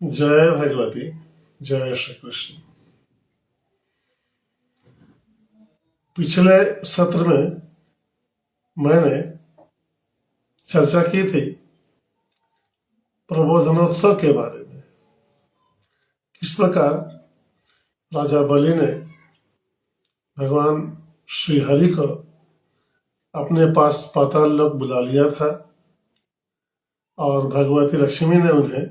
जय भगवती। जय श्री कृष्ण। पिछले सत्र में मैंने चर्चा की थी प्रबोधनोत्सव के बारे में। किस प्रकार राजा बलि ने भगवान श्री हरि को अपने पास पाताल लोक बुला लिया था और भगवती लक्ष्मी ने उन्हें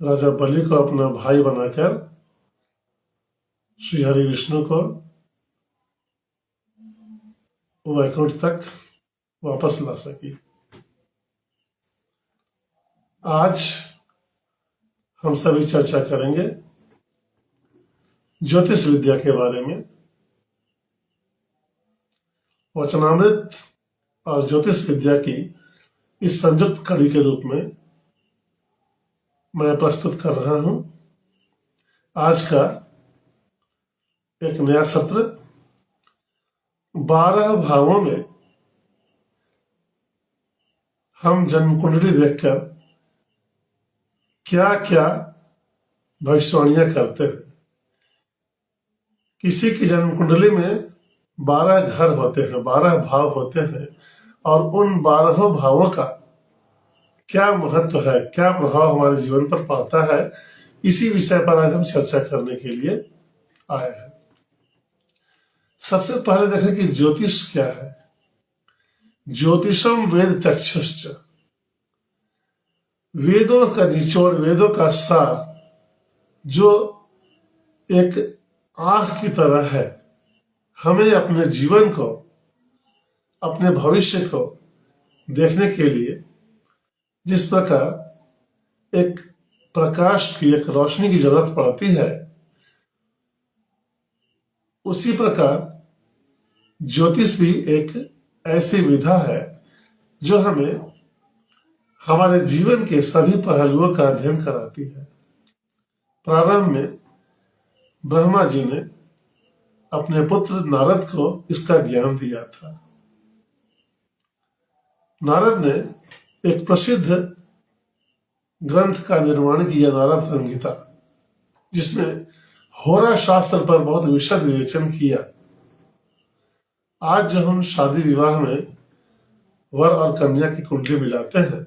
राजा बलि को अपना भाई बनाकर श्री हरि विष्णु को वैकुंठ तक वापस ला सकी। आज हम सभी चर्चा करेंगे ज्योतिष विद्या के बारे में। वचनामृत और ज्योतिष विद्या की इस संयुक्त कड़ी के रूप में मैं प्रस्तुत कर रहा हूं आज का एक नया सत्र। 12 भावों में हम जन्म कुंडली देखकर क्या क्या भविष्यवाणियां करते हैं। किसी की जन्म कुंडली में 12 घर होते हैं, 12 भाव होते हैं और उन 12 भावों का क्या महत्व है, क्या प्रभाव हमारे जीवन पर पड़ता है, इसी विषय पर आज हम चर्चा करने के लिए आए हैं। सबसे पहले देखें कि ज्योतिष क्या है। ज्योतिषम वेद चक्षुश्च, वेदों का निचोड़, वेदों का सार जो एक आंख की तरह है, हमें अपने जीवन को, अपने भविष्य को देखने के लिए जिस प्रकार एक प्रकाश की, एक रोशनी की जरूरत पड़ती है, उसी प्रकार ज्योतिष भी एक ऐसी विधा है जो हमें हमारे जीवन के सभी पहलुओं का अध्ययन कराती है। प्रारंभ में ब्रह्मा जी ने अपने पुत्र नारद को इसका ज्ञान दिया था। नारद ने एक प्रसिद्ध ग्रंथ का निर्माण किया, नारद संहिता, जिसमें होरा शास्त्र पर बहुत विशद विवेचन किया। आज जो हम शादी विवाह में वर और कन्या की कुंडली मिलाते हैं,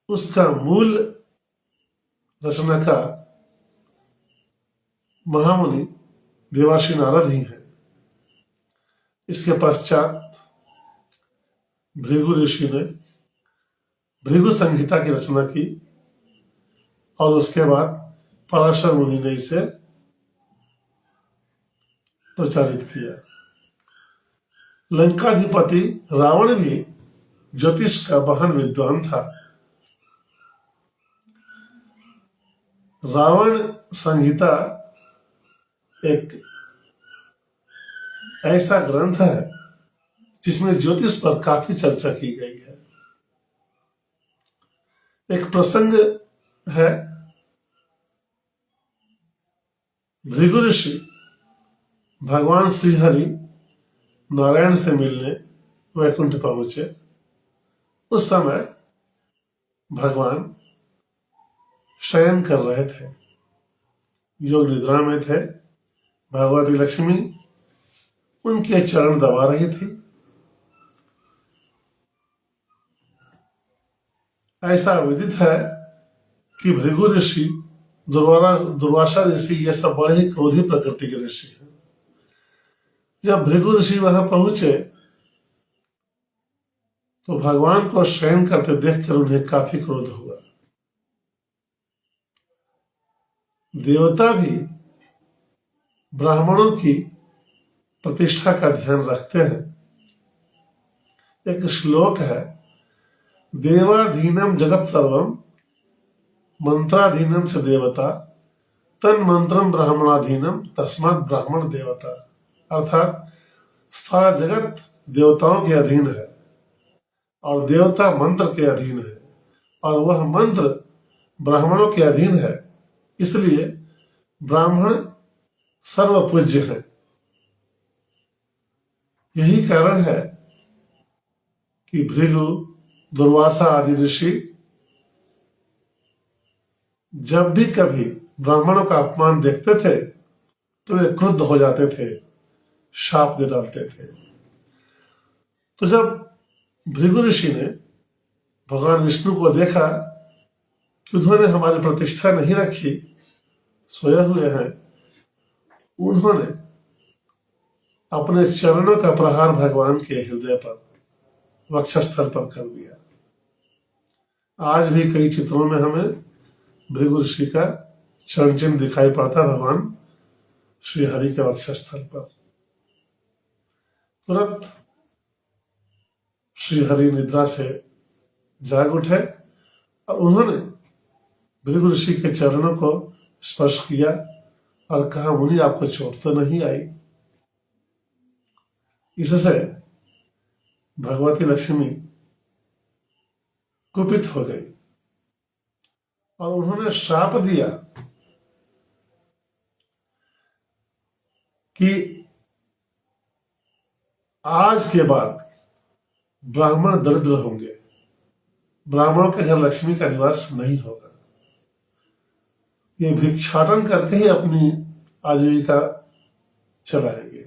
उसका मूल रचनाकार महामुनि देवर्षि नारद ही है। इसके पश्चात भृगु ऋषि ने भृगु संहिता की रचना की और उसके बाद पराशर मुनि ने इसे प्रचारित किया। लंकाधिपति रावण भी ज्योतिष का महान विद्वान था। रावण संहिता एक ऐसा ग्रंथ है जिसमें ज्योतिष पर काफी चर्चा की गई है। एक प्रसंग है, भृगु ऋषि भगवान श्री हरि नारायण से मिलने वैकुंठ पहुंचे। उस समय भगवान शयन कर रहे थे, योग निद्रा में थे। भगवती लक्ष्मी उनके चरण दबा रही थी। ऐसा विदित है कि भृगु ऋषि, दुर्वासा ऋषि, ये सब बड़े ही क्रोधी प्रकृति के ऋषि हैं। जब भृगु ऋषि वहां पहुंचे तो भगवान को शयन करते देखकर उन्हें काफी क्रोध हुआ। देवता भी ब्राह्मणों की प्रतिष्ठा का ध्यान रखते हैं। एक श्लोक है, देवाधीनम जगत सर्वम मंत्राधीनम च देवता तन मंत्रम ब्राह्मणाधीनम तस्मात् ब्राह्मण देवता। अर्थात सारा जगत देवताओं के अधीन है और देवता मंत्र के अधीन है और वह मंत्र ब्राह्मणों के अधीन है, इसलिए ब्राह्मण सर्वपूज्य है। यही कारण है कि भृगु दुर्वासा आदि ऋषि जब भी कभी ब्राह्मणों का अपमान देखते थे तो वे क्रुद्ध हो जाते थे, शाप दे डालते थे। तो जब भृगु ऋषि ने भगवान विष्णु को देखा कि उन्होंने हमारी प्रतिष्ठा नहीं रखी, सोए हुए हैं, उन्होंने अपने चरणों का प्रहार भगवान के हृदय पर, वक्षस्थल पर कर दिया। आज भी कई चित्रों में हमें भृगु ऋषि का चरण चिन्ह दिखाई पड़ता भगवान श्री हरि के वक्षस्थल पर। तुरंत श्री हरि निद्रा से जाग उठे और उन्होंने भृगु ऋषि के चरणों को स्पर्श किया और कहा, मुनि आपको चोट तो नहीं आई? इससे भगवती लक्ष्मी कुपित हो गई और उन्होंने श्राप दिया कि आज के बाद ब्राह्मण दरिद्र होंगे, ब्राह्मणों के घर लक्ष्मी का निवास नहीं होगा, ये भिक्षाटन करके ही अपनी आजीविका चलाएंगे।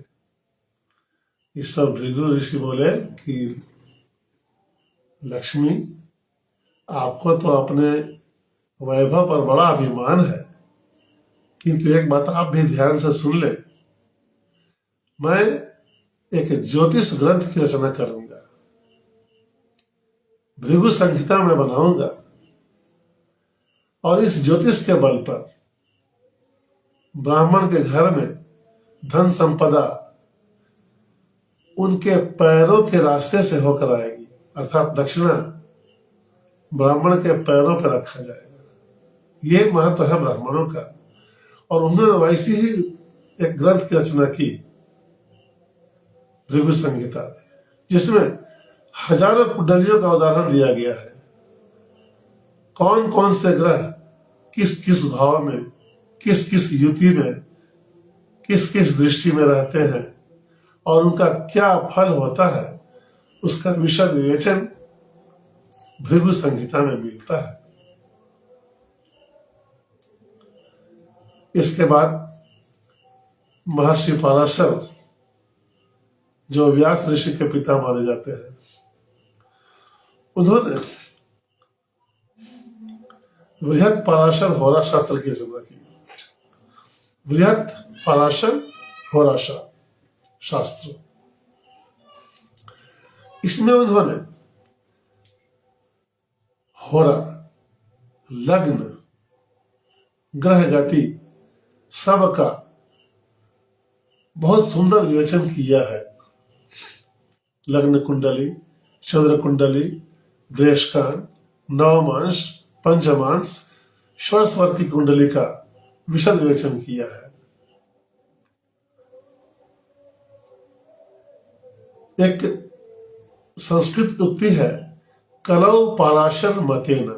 इस पर भृगु ऋषि बोले कि लक्ष्मी, आपको तो अपने वैभव पर बड़ा अभिमान है, किंतु एक बात आप भी ध्यान से सुन ले, मैं एक ज्योतिष ग्रंथ की रचना करूंगा, भृगु संहिता में बनाऊंगा और इस ज्योतिष के बल पर ब्राह्मण के घर में धन संपदा उनके पैरों के रास्ते से होकर आएगी, अर्थात दक्षिणा ब्राह्मण के पैरों पर रखा जाएगा। ये महत्व है ब्राह्मणों का। और उन्होंने वैसी ही एक ग्रंथ की रचना की, भृगु संहिता, जिसमें हजारों कुंडलियों का उदाहरण दिया गया है। कौन कौन से ग्रह किस किस भाव में, किस किस युति में, किस किस दृष्टि में रहते हैं और उनका क्या फल होता है, उसका विशद विवेचन भृगु संहिता में मिलता है। इसके बाद महर्षि पराशर, जो व्यास ऋषि के पिता माने जाते हैं, उन्होंने बृहद पराशर होरा शास्त्र की रचना की। बृहद पराशर होरा शास्त्र, इसमें उन्होंने होरा, लग्न, ग्रह गति सबका बहुत सुंदर विवेचन किया है। लग्न कुंडली, चंद्र कुंडली, देशकान, नवमांश, पंचमांश, षोडशवर की कुंडली का विशद विवेचन किया है। एक संस्कृत उक्ति है, कलौ पाराशर मतेन,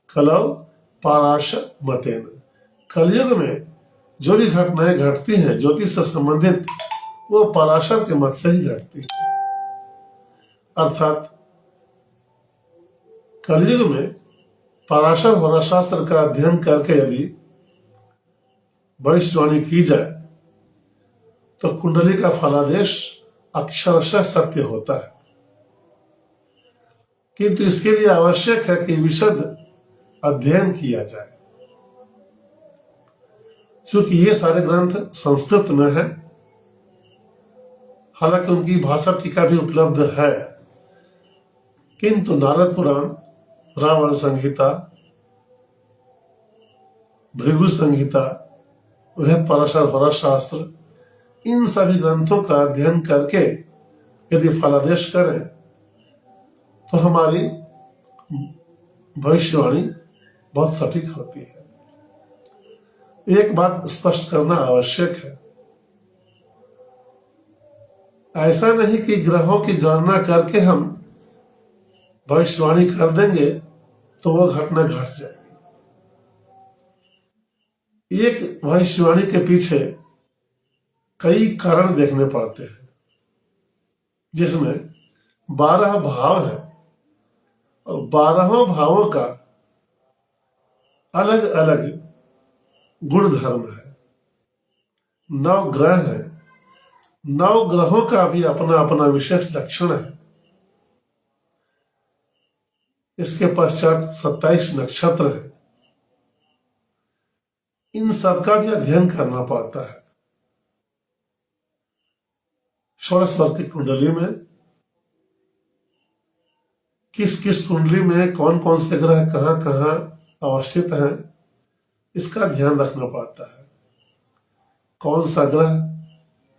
कलौ पाराशर मतेन। कलयुग में जो भी घटनाएं घटती हैं ज्योतिष से संबंधित, वो पराशर के मत से ही घटती है। अर्थात कलयुग में पराशर होरा शास्त्र का अध्ययन करके यदि भविष्यवाणी की जाए तो कुंडली का फलादेश अक्षरशः सत्य होता है। किंतु इसके लिए आवश्यक है कि विशद अध्ययन किया जाए। क्योंकि ये सारे ग्रंथ संस्कृत में है, हालांकि उनकी भाषा टीका भी उपलब्ध है, किंतु नारद पुराण, रावण संहिता, भृगु संहिता, बृहद पराशर होरा शास्त्र, इन सभी ग्रंथों का अध्ययन करके यदि फलादेश करें तो हमारी भविष्यवाणी बहुत सटीक होती है। एक बात स्पष्ट करना आवश्यक है, ऐसा नहीं कि ग्रहों की गणना करके हम भविष्यवाणी कर देंगे तो वो घटना घट जाएगी। एक भविष्यवाणी के पीछे कई कारण देखने पड़ते हैं, जिसमें 12 भाव है और 12 भावों का अलग अलग गुण धर्म है। 9 ग्रह है, 9 ग्रहों का भी अपना अपना विशेष लक्षण है। इसके पश्चात 27 नक्षत्र है। इन सब का भी अध्ययन करना पड़ता है। षोडश वर्ग की कुंडली में किस किस कुंडली में कौन कौन से ग्रह कहाँ कहाँ अवस्थित हैं, इसका ध्यान रखना पड़ता है। कौन सा ग्रह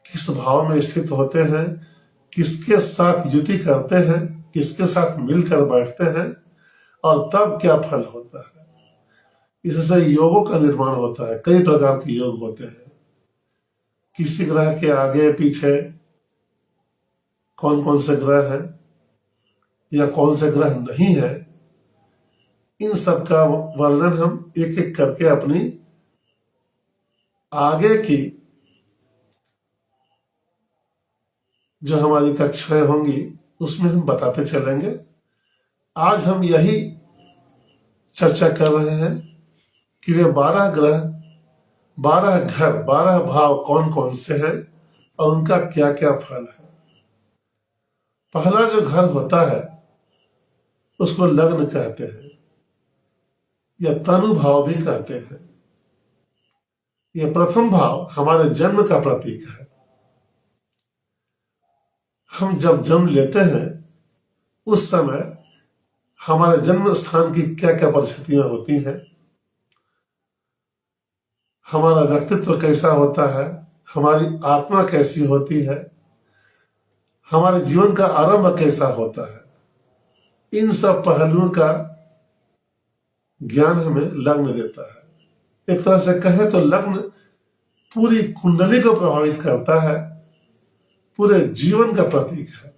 किस भाव में स्थित होते हैं, किसके साथ युति करते हैं, किसके साथ मिलकर बैठते हैं और तब क्या फल होता है। इससे योगों का निर्माण होता है। कई प्रकार के योग होते हैं। किसी ग्रह के आगे पीछे कौन कौन से ग्रह हैं या कौन से ग्रह नहीं है, इन सब का वर्णन हम एक एक करके अपनी आगे की जो हमारी कक्षाएं होंगी उसमें हम बताते चलेंगे। आज हम यही चर्चा कर रहे हैं कि वे 12 ग्रह, 12 घर, 12 भाव कौन कौन से हैं और उनका क्या क्या फल है। पहला जो घर होता है उसको लग्न कहते हैं या तनु भाव भी कहते हैं। यह प्रथम भाव हमारे जन्म का प्रतीक है। हम जब जन्म लेते हैं उस समय हमारे जन्म स्थान की क्या क्या परिस्थितियां होती हैं, हमारा व्यक्तित्व कैसा होता है, हमारी आत्मा कैसी होती है, हमारे जीवन का आरंभ कैसा होता है, इन सब पहलुओं का ज्ञान हमें लग्न देता है। एक तरह से कहें तो लग्न पूरी कुंडली को प्रभावित करता है, पूरे जीवन का प्रतीक है।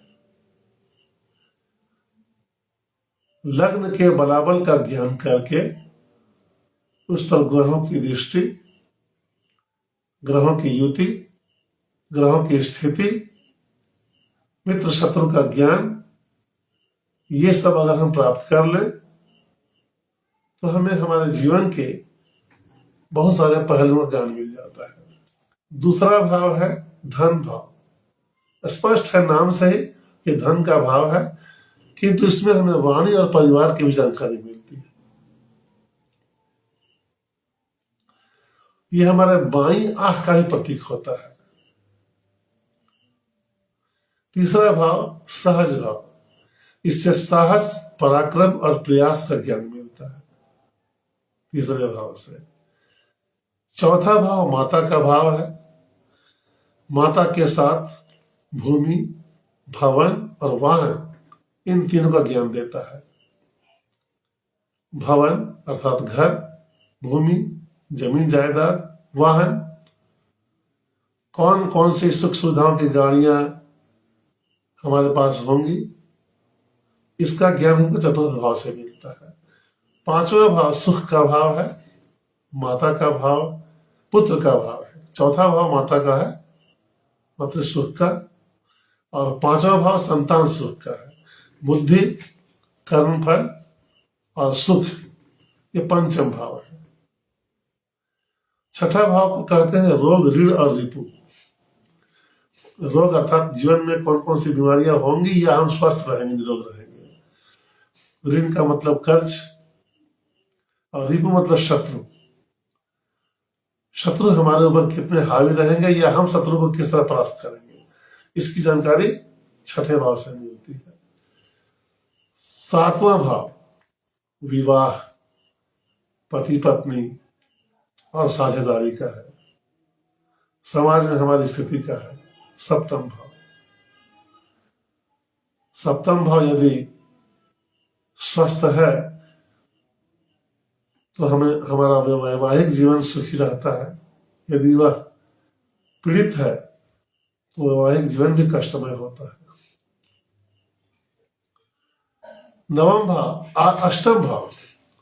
लग्न के बलाबल का ज्ञान करके उस पर ग्रहों की दृष्टि, ग्रहों की युति, ग्रहों की स्थिति, मित्र शत्रु का ज्ञान, ये सब अगर हम प्राप्त कर लें तो हमें हमारे जीवन के बहुत सारे पहलुओं का ज्ञान मिल जाता है। दूसरा भाव है धन भाव। स्पष्ट है नाम से ही कि धन का भाव है, किंतु इसमें हमें वाणी और परिवार की भी जानकारी मिलती है। यह हमारे बाईं आंख का ही प्रतीक होता है। तीसरा भाव सहज भाव। इससे साहस, पराक्रम और प्रयास का ज्ञान मिलता है तीसरे भाव से। चौथा भाव माता का भाव है। माता के साथ भूमि, भवन और वाहन, इन तीनों का ज्ञान देता है। भवन अर्थात घर, भूमि, जमीन जायदाद, वाहन, कौन कौन सी सुख सुविधाओं की गाड़ियां हमारे पास होंगी, इसका ज्ञान हमको चतुर्थ भाव से मिलता है। पांचवा भाव सुख का भाव है। माता का भाव पुत्र का भाव है। चौथा भाव माता का है, मातृ सुख का, और पांचवा भाव संतान सुख का है। बुद्धि, कर्मफल और सुख, ये पंचम भाव है। छठा भाव को कहते हैं रोग, ऋण और रिपु। रोग अर्थात जीवन में कौन कौन सी बीमारियां होंगी या हम स्वस्थ रहेंगे, निरोग रहेंगे। ऋण का मतलब कर्ज और रिपु मतलब शत्रु। शत्रु हमारे ऊपर कितने हावी रहेंगे या हम शत्रु को किस तरह परास्त करेंगे, इसकी जानकारी छठे भाव से मिलती है। सातवां भाव विवाह, पति पत्नी और साझेदारी का है। समाज में हमारी स्थिति का है। सप्तम भाव। सप्तम भाव यदि स्वस्थ है तो हमें हमारा वैवाहिक जीवन सुखी रहता है। यदि वह पीड़ित है तो वैवाहिक जीवन भी कष्टमय होता है। नवम भाव, अष्टम भाव,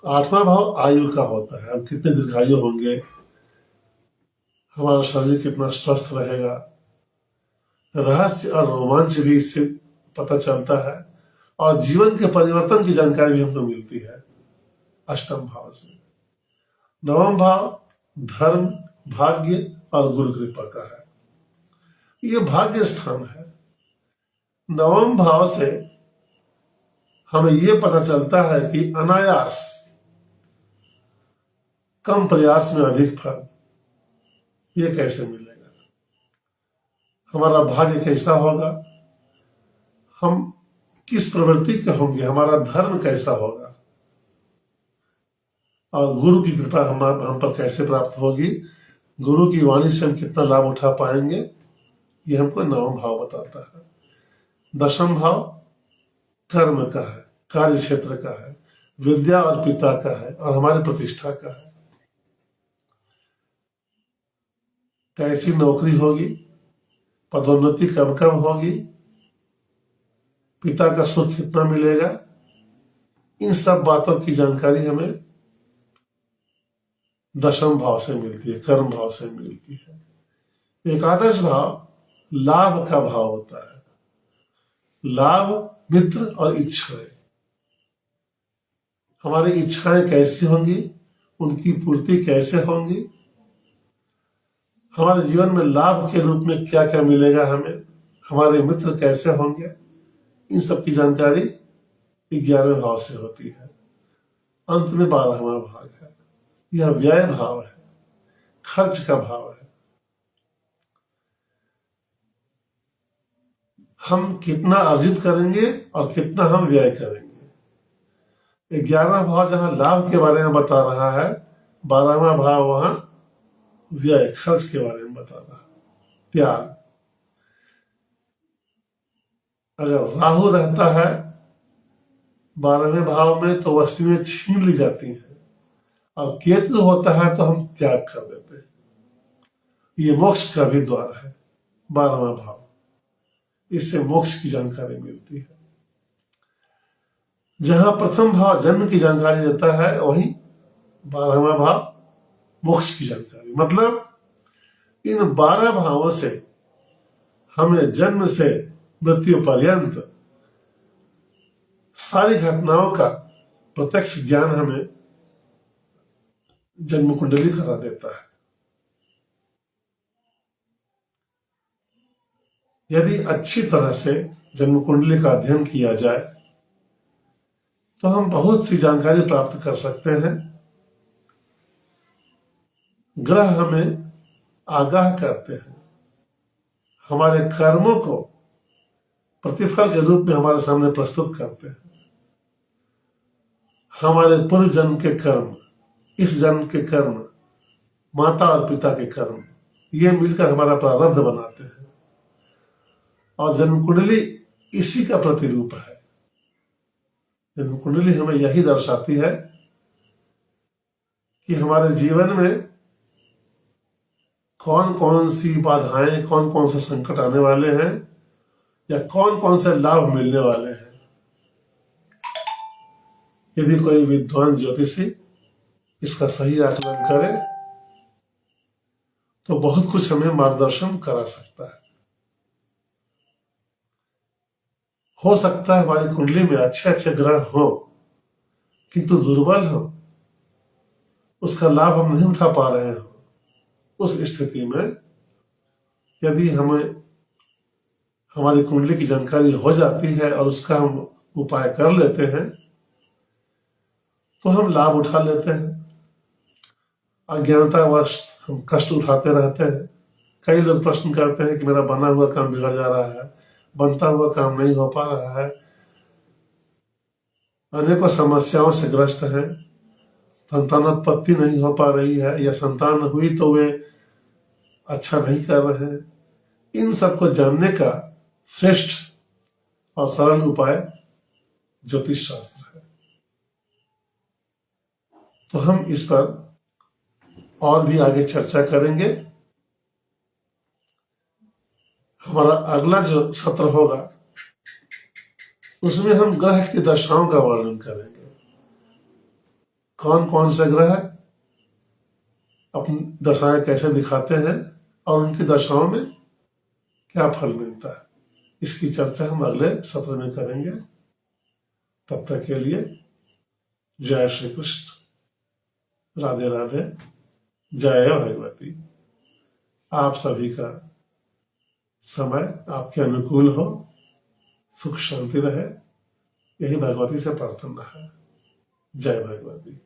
आठवां भाव आयु का होता है। हम कितने दीर्घायु होंगे, हमारा शरीर कितना स्वस्थ रहेगा। रहस्य और रोमांच भी इससे पता चलता है। और जीवन के परिवर्तन की जानकारी भी हमको मिलती है अष्टम भाव से। नवम भाव धर्म, भाग्य और गुरु कृपा का है। ये भाग्य स्थान है। नवम भाव से हमें यह पता चलता है कि अनायास, कम प्रयास में अधिक फल, ये कैसे मिलेगा, हमारा भाग्य कैसा होगा, हम किस प्रवृत्ति के होंगे, हमारा धर्म कैसा होगा, और गुरु की कृपा हम पर कैसे प्राप्त होगी, गुरु की वाणी से हम कितना लाभ उठा पाएंगे, ये हमको नवम भाव बताता है। दशम भाव कर्म का है, कार्य क्षेत्र का है, विद्या और पिता का है, और हमारी प्रतिष्ठा का है। कैसी नौकरी होगी, पदोन्नति कब कब होगी, पिता का सुख कितना मिलेगा, इन सब बातों की जानकारी हमें दशम भाव से मिलती है, कर्म भाव से मिलती है। एकादश भाव लाभ का भाव होता है। लाभ, मित्र और इच्छाएं, हमारी इच्छाएं कैसी होंगी, उनकी पूर्ति कैसे होंगी, हमारे जीवन में लाभ के रूप में क्या क्या मिलेगा हमें, हमारे मित्र कैसे होंगे, इन सब की जानकारी 11वें भाव से होती है। अंत में 12वां भाग है, यह व्यय भाव है, खर्च का भाव है। हम कितना अर्जित करेंगे और कितना हम व्यय करेंगे। 11वां भाव जहां लाभ के बारे में बता रहा है, 12वां भाव वहां व्यय, खर्च के बारे में बता रहा है, त्याग। अगर राहु रहता है 12वें भाव में तो वस्तुएं छीन ली जाती हैं, और केतु होता है तो हम त्याग कर देते हैं। ये मोक्ष का भी द्वार है 12वां भाव, इससे मोक्ष की जानकारी मिलती है। जहां प्रथम भाव जन्म की जानकारी देता है, वहीं 12वां भाव मोक्ष की जानकारी। मतलब इन 12 भावों से हमें जन्म से मृत्यु पर्यंत सारी घटनाओं का प्रत्यक्ष ज्ञान हमें जन्म कुंडली करा देता है। यदि अच्छी तरह से जन्म कुंडली का अध्ययन किया जाए तो हम बहुत सी जानकारी प्राप्त कर सकते हैं। ग्रह हमें आगाह करते हैं, हमारे कर्मों को प्रतिफल के रूप में हमारे सामने प्रस्तुत करते हैं। हमारे पूर्व जन्म के कर्म, इस जन्म के कर्म, माता और पिता के कर्म, ये मिलकर हमारा प्रारब्ध बनाते हैं, और जन्म कुंडली इसी का प्रतिरूप है। जन्म कुंडली हमें यही दर्शाती है कि हमारे जीवन में कौन कौन सी बाधाएं, कौन कौन से संकट आने वाले हैं, या कौन कौन से लाभ मिलने वाले हैं। यदि कोई विद्वान ज्योतिषी इसका सही आकलन करे तो बहुत कुछ हमें मार्गदर्शन करा सकता है। हो सकता है हमारी कुंडली में अच्छे अच्छे ग्रह हो किंतु दुर्बल हो, उसका लाभ हम नहीं उठा पा रहे हो। उस स्थिति में यदि हमें हमारी कुंडली की जानकारी हो जाती है और उसका हम उपाय कर लेते हैं तो हम लाभ उठा लेते हैं। अज्ञानतावश हम कष्ट उठाते रहते हैं। कई लोग प्रश्न करते हैं कि मेरा बना हुआ काम बिगड़ जा रहा है, बनता हुआ काम नहीं हो पा रहा है, अनेकों समस्याओं से ग्रस्त हैं, संतानोत्पत्ति नहीं हो पा रही है, या संतान हुई तो वे अच्छा नहीं कर रहे हैं। इन सब को जानने का श्रेष्ठ और सरल उपाय ज्योतिष शास्त्र है। तो हम इस पर और भी आगे चर्चा करेंगे। हमारा अगला जो सत्र होगा उसमें हम ग्रह की दशाओं का वर्णन करेंगे। कौन कौन से ग्रह अपनी दशाएं कैसे दिखाते हैं और उनकी दशाओं में क्या फल मिलता है, इसकी चर्चा हम अगले सत्र में करेंगे। तब तक के लिए जय श्री कृष्ण, राधे राधे, जय भगवती। आप सभी का समय आपके अनुकूल हो, सुख शांति रहे, यही भगवती से प्रार्थना है। जय भगवती।